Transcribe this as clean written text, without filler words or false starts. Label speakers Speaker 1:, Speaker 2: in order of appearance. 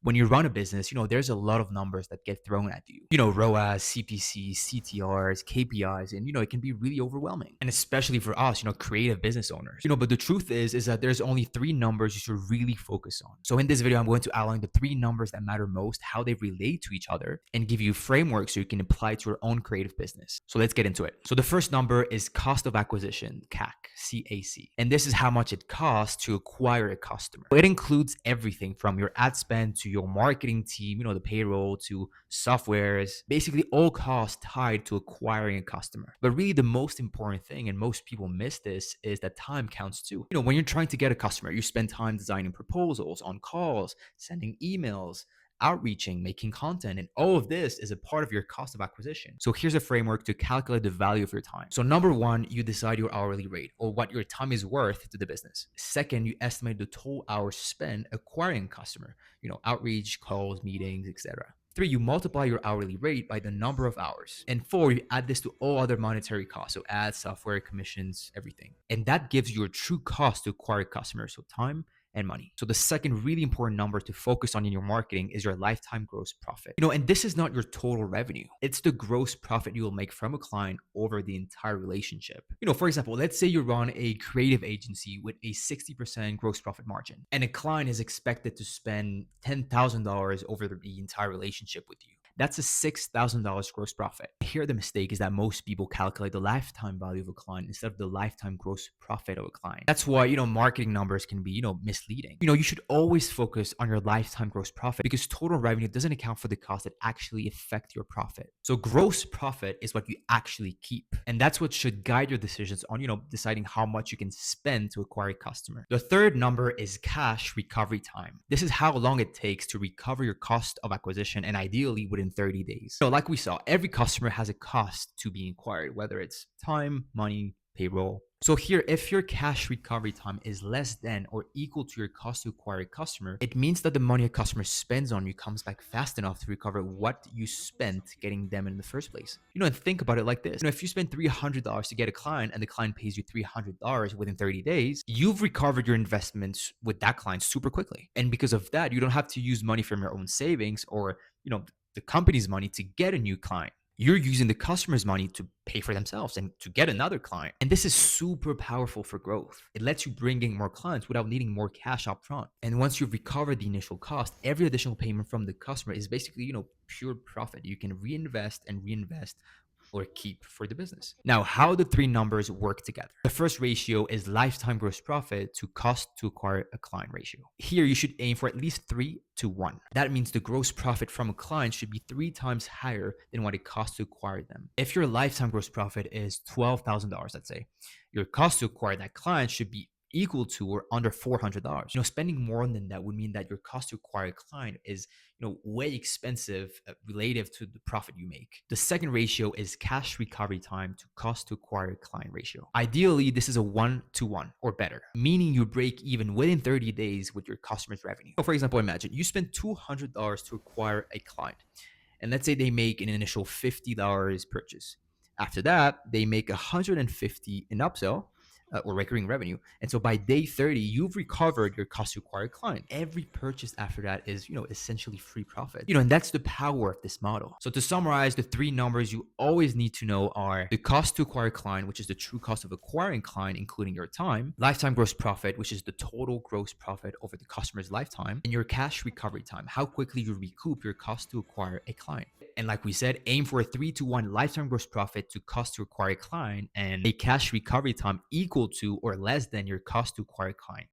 Speaker 1: When you run a business, there's a lot of numbers that get thrown at you. ROAS, CPC, CTRs, KPIs, and it can be really overwhelming. And especially for us, creative business owners. But the truth is that there's only three numbers you should really focus on. So in this video, I'm going to outline the three numbers that matter most, how they relate to each other, and give you frameworks so you can apply to your own creative business. So let's get into it. So the first number is cost of acquisition, CAC, CAC. And this is how much it costs to acquire a customer. It includes everything from your ad spend to your marketing team, the payroll, to softwares, basically all costs tied to acquiring a customer. But really the most important thing, and most people miss this, is that time counts too. When you're trying to get a customer, you spend time designing proposals, on calls, sending emails, outreaching, making content, and all of this is a part of your cost of acquisition. So here's a framework to calculate the value of your time. So number one, you decide your hourly rate, or what your time is worth to the business. Second, you estimate the total hours spent acquiring a customer, outreach, calls, meetings, etc. Three, you multiply your hourly rate by the number of hours. And four, you add this to all other monetary costs. So ads, software, commissions, everything. And that gives you a true cost to acquire customers. So time and money. So the second really important number to focus on in your marketing is your lifetime gross profit. And this is not your total revenue. It's the gross profit you will make from a client over the entire relationship. For example, let's say you run a creative agency with a 60% gross profit margin, and a client is expected to spend $10,000 over the entire relationship with you. That's a $6,000 gross profit. Here, the mistake is that most people calculate the lifetime value of a client instead of the lifetime gross profit of a client. That's why, marketing numbers can be, misleading. You should always focus on your lifetime gross profit, because total revenue doesn't account for the costs that actually affect your profit. So gross profit is what you actually keep. And that's what should guide your decisions on, deciding how much you can spend to acquire a customer. The third number is cash recovery time. This is how long it takes to recover your cost of acquisition, and ideally within 30 days. So like we saw, every customer has a cost to being acquired, whether it's time, money, payroll. So here, if your cash recovery time is less than or equal to your cost to acquire a customer, it means that the money a customer spends on you comes back fast enough to recover what you spent getting them in the first place. And think about it like this. If you spend $300 to get a client and the client pays you $300 within 30 days, you've recovered your investments with that client super quickly. And because of that, you don't have to use money from your own savings or, the company's money to get a new client. You're using the customer's money to pay for themselves and to get another client. And this is super powerful for growth. It lets you bring in more clients without needing more cash up front. And once you've recovered the initial cost, every additional payment from the customer is basically, pure profit. You can reinvest or keep for the business. Now, how the three numbers work together. The first ratio is lifetime gross profit to cost to acquire a client ratio. Here, you should aim for at least 3-to-1. That means the gross profit from a client should be 3 times higher than what it costs to acquire them. If your lifetime gross profit is $12,000, let's say, your cost to acquire that client should be equal to or under $400. Spending more than that would mean that your cost to acquire a client is, way expensive relative to the profit you make. The second ratio is cash recovery time to cost to acquire a client ratio. Ideally, this is a 1-to-1 or better, meaning you break even within 30 days with your customer's revenue. So for example, imagine you spend $200 to acquire a client, and let's say they make an initial $50 purchase. After that, they make $150 in upsell, or recurring revenue. And so by day 30, you've recovered your cost to acquire a client. Every purchase after that is, essentially free profit. And that's the power of this model. So to summarize, the three numbers you always need to know are the cost to acquire a client, which is the true cost of acquiring a client, including your time, lifetime gross profit, which is the total gross profit over the customer's lifetime, and your cash recovery time, how quickly you recoup your cost to acquire a client. And like we said, aim for a 3-to-1 lifetime gross profit to cost to acquire a client and a cash recovery time equal to or less than your cost to acquire a client.